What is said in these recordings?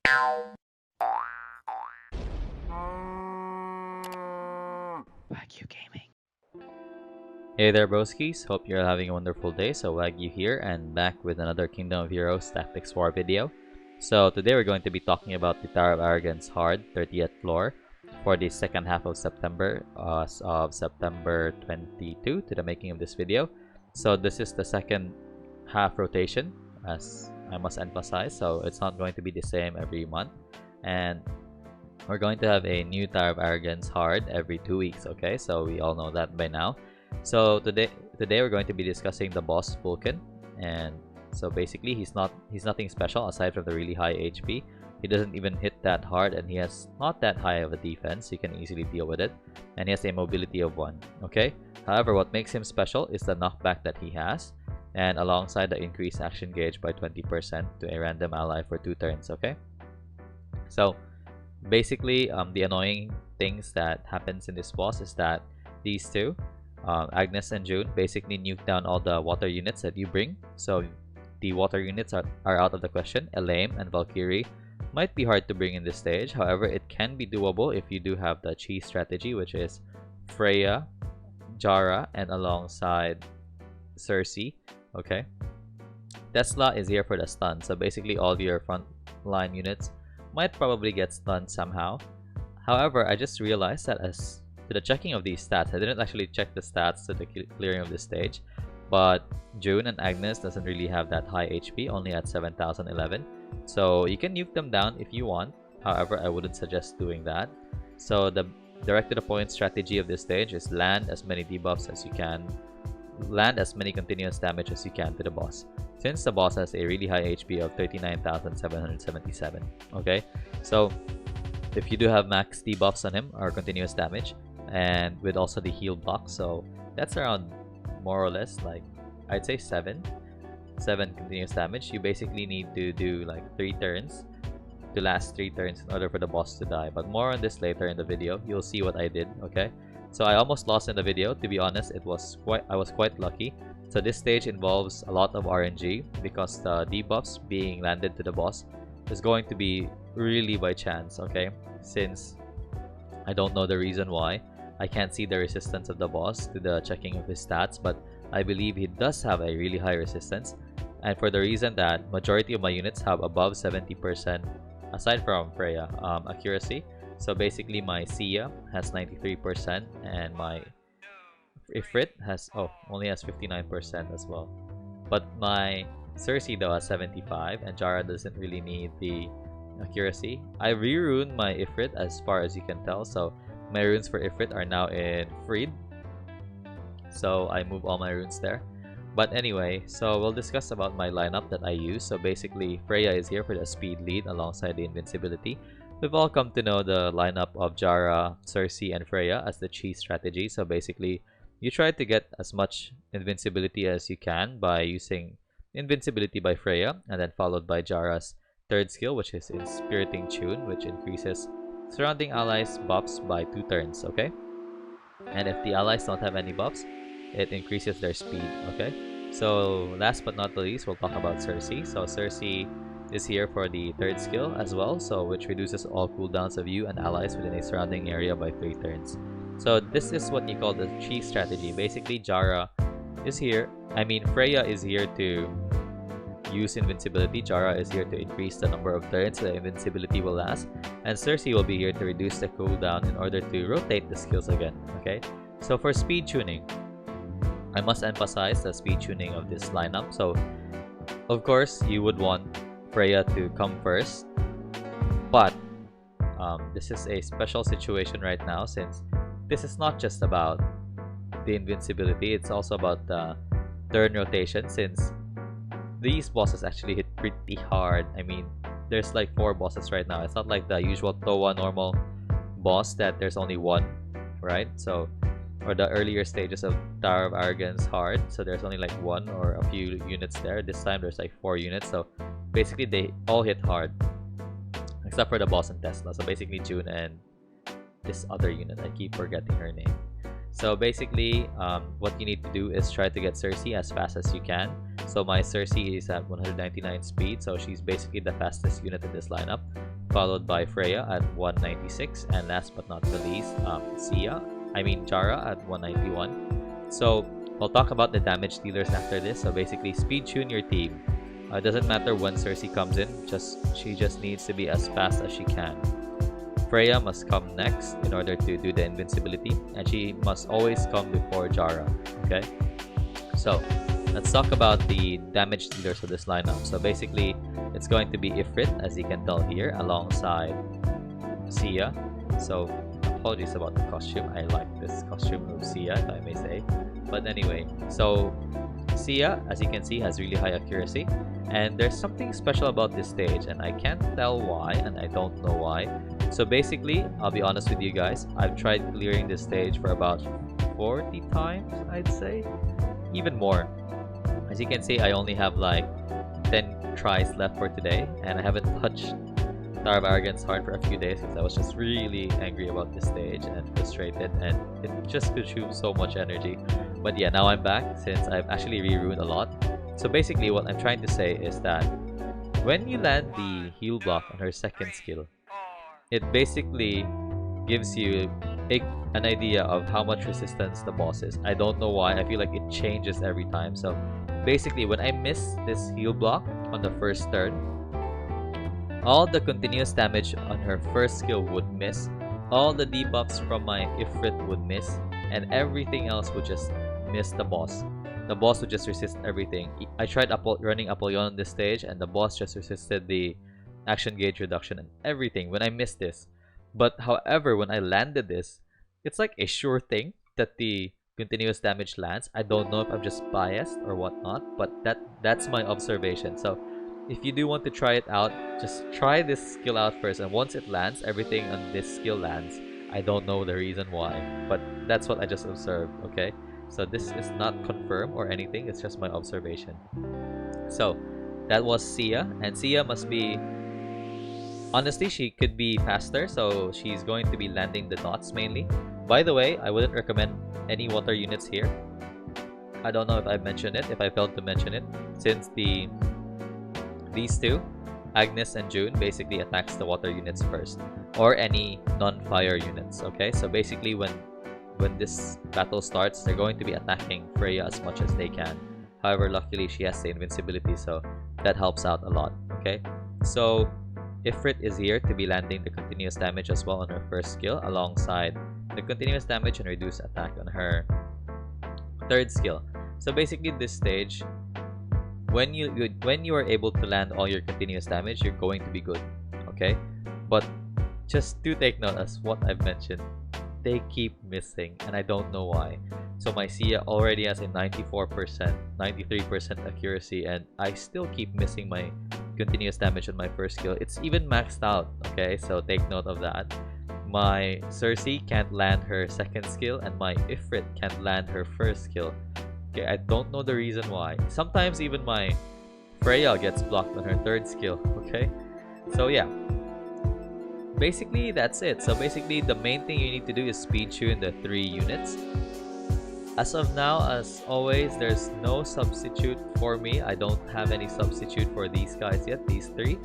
Wagyu Gaming. Hey there, broskies. Hope you're having a wonderful day. So Wagyu here and back with another Kingdom of Heroes Tactics War video. So today we're going to be talking about the Tower of Arrogance Hard 30th floor for the second half of September, of September 22 to the making of this video. So this is the second half rotation, as I must emphasize. So it's not going to be the same every month, and we're going to have a new Tower of Arrogance hard every 2 weeks. Okay, so we all know that by now. So today we're going to be discussing the boss Vulkan, and so basically he's nothing special aside from the really high HP. He doesn't even hit that hard, and he has not that high of a defense. You can easily deal with it, and he has a mobility of 1. Okay. However, what makes him special is the knockback that he has, and alongside the increased action gauge by 20% to a random ally for 2 turns. Okay. So basically, the annoying things that happens in this boss is that these two, Agnes and June, basically nuke down all the water units that you bring. So the water units are out of the question. Elaine and Valkyrie might be hard to bring in this stage. However, it can be doable if you do have the cheese strategy, which is Freya, Jara, and alongside Cersei. Okay. Tesla is here for the stun. So basically all of your front line units might probably get stunned somehow. However, I just realized that as to the checking of these stats, I didn't actually check the stats to the clearing of this stage, but June and Agnes doesn't really have that high HP, only at 7011. So you can nuke them down if you want. However, I wouldn't suggest doing that. So the direct to the point strategy of this stage is land as many debuffs as you can, land as many continuous damage as you can to the boss, since the boss has a really high HP of 39,777. Okay, so if you do have max debuffs on him or continuous damage, and with also the heal block, so that's around more or less like I'd say 7 continuous damage. You basically need to do like 3 turns to last 3 turns in order for the boss to die, but more on this later in the video. You'll see what I did. Okay, so I almost lost in the video. To be honest, I was quite lucky. So this stage involves a lot of RNG because the debuffs being landed to the boss is going to be really by chance. Okay, since I don't know the reason why, I can't see the resistance of the boss to the checking of his stats, but I believe he does have a really high resistance, and for the reason that majority of my units have above 70%, aside from Freya, accuracy. So basically my Sia has 93% and my Ifrit has only has 59% as well. But my Cersei though has 75, and Jara doesn't really need the accuracy. I re-runed my Ifrit as far as you can tell, so my runes for Ifrit are now in Freed. So I move all my runes there. But anyway, so we'll discuss about my lineup that I use. So basically, Freya is here for the speed lead alongside the invincibility. We've all come to know the lineup of Jara, Cersei, and Freya as the cheese strategy. So basically, you try to get as much invincibility as you can by using invincibility by Freya, and then followed by Jara's third skill, which is Inspiriting Tune, which increases surrounding allies buffs by 2 turns. Okay, and if the allies don't have any buffs, it increases their speed. Okay, so last but not the least, we'll talk about Cersei. So Cersei is here for the third skill as well, so which reduces all cooldowns of you and allies within a surrounding area by 3 turns. So this is what you call the cheese strategy. Basically, Jara is here. Freya is here to use invincibility. Jara is here to increase the number of turns the invincibility will last, and Cersei will be here to reduce the cooldown in order to rotate the skills again. Okay, so for speed tuning, I must emphasize the speed tuning of this lineup. So of course you would want Freya to come first, but this is a special situation right now, since this is not just about the invincibility, it's also about the turn rotation, since these bosses actually hit pretty hard. There's like 4 bosses right now. It's not like the usual ToAH normal boss that there's only 1, right? So, or the earlier stages of Tower of Arrogance hard, so there's only like 1 or a few units there. This time there's like 4 units, so basically they all hit hard except for the boss and Tesla. So basically June and this other unit, I keep forgetting her name. So basically, what you need to do is try to get Cersei as fast as you can. So my Cersei is at 199 speed, so she's basically the fastest unit in this lineup. followed by Freya at 196, and last but not the least, Jara at 191. So we'll talk about the damage dealers after this. So basically, speed tune your team. It doesn't matter when Cersei comes in, she just needs to be as fast as she can. Freya must come next in order to do the invincibility, and she must always come before Jara. Okay, so let's talk about the damage dealers of this lineup. So basically, it's going to be Ifrit, as you can tell here, alongside Sia. So apologies about the costume. I like this costume of Sia, if I may say. But anyway, so Sia, as you can see, has really high accuracy. And there's something special about this stage, and I can't tell why, and I don't know why. So basically, I'll be honest with you guys, I've tried clearing this stage for about 40 times, I'd say. Even more. As you can see, I only have like 10 tries left for today, and I haven't touched Tower of Arrogance hard for a few days because I was just really angry about this stage and frustrated, and it just consumed so much energy. But yeah, now I'm back since I've actually re-ruined a lot. So basically, what I'm trying to say is that when you land the heal block on her second skill, it basically gives you an idea of how much resistance the boss is. I don't know why, I feel like it changes every time. So basically, when I miss this heal block on the first turn, all the continuous damage on her first skill would miss, all the debuffs from my Ifrit would miss, and everything else would just miss the boss. The boss would just resist everything. I tried running Apollyon on this stage, and the boss just resisted the action gauge reduction and everything when I missed this. But however, when I landed this, it's like a sure thing that the continuous damage lands. I don't know if I'm just biased or whatnot, but that's my observation. So if you do want to try it out, just try this skill out first, and once it lands, everything on this skill lands. I don't know the reason why, but that's what I just observed, okay? So this is not confirmed or anything, it's just my observation. So that was Sia, and Sia must be... Honestly, she could be faster, so she's going to be landing the dots mainly. By the way, I wouldn't recommend any water units here. I don't know if I mentioned it, if I failed to mention it, since these two, Agnes and June, basically attacks the water units first, or any non-fire units, okay? So basically, when this battle starts, they're going to be attacking Freya as much as they can. However, luckily, she has the invincibility, so that helps out a lot, okay? So Ifrit is here to be landing the continuous damage as well on her first skill, alongside the continuous damage and reduced attack on her third skill. So basically, this stage, when you are able to land all your continuous damage, you're going to be good, okay? But just do take note, as what I've mentioned, they keep missing, and I don't know why. So my Sia already has a 94%, 93% accuracy, and I still keep missing my continuous damage on my first skill. It's even maxed out, okay? So take note of that. My Cersei can't land her second skill, and my Ifrit can't land her first skill. Okay, I don't know the reason why. Sometimes even my Freya gets blocked on her third skill, okay? So yeah. Basically, that's it. So basically, the main thing you need to do is speed tune the 3 units. As of now, as always, there's no substitute for me. I don't have any substitute for these guys yet, these 3.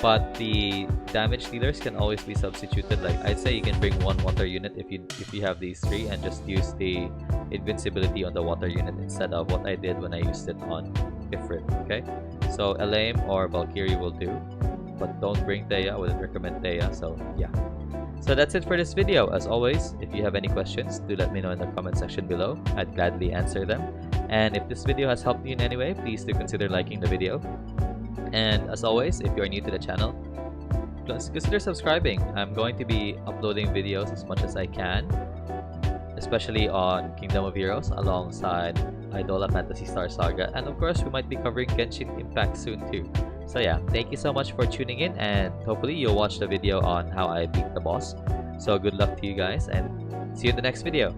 But the damage dealers can always be substituted. Like, I'd say you can bring 1 water unit if you have these 3, and just use the invincibility on the water unit instead of what I did when I used it on Ifrit, okay? So Elaine or Valkyrie will do, but don't bring ToAH. I wouldn't recommend ToAH, so yeah. So that's it for this video. As always, if you have any questions, do let me know in the comment section below. I'd gladly answer them. And if this video has helped you in any way, please do consider liking the video. And as always, if you are new to the channel, consider subscribing. I'm going to be uploading videos as much as I can, especially on Kingdom of Heroes alongside Idola Phantasy Star Saga, and of course we might be covering Genshin Impact soon too. So yeah, thank you so much for tuning in, and hopefully you'll watch the video on how I beat the boss. So good luck to you guys, and see you in the next video.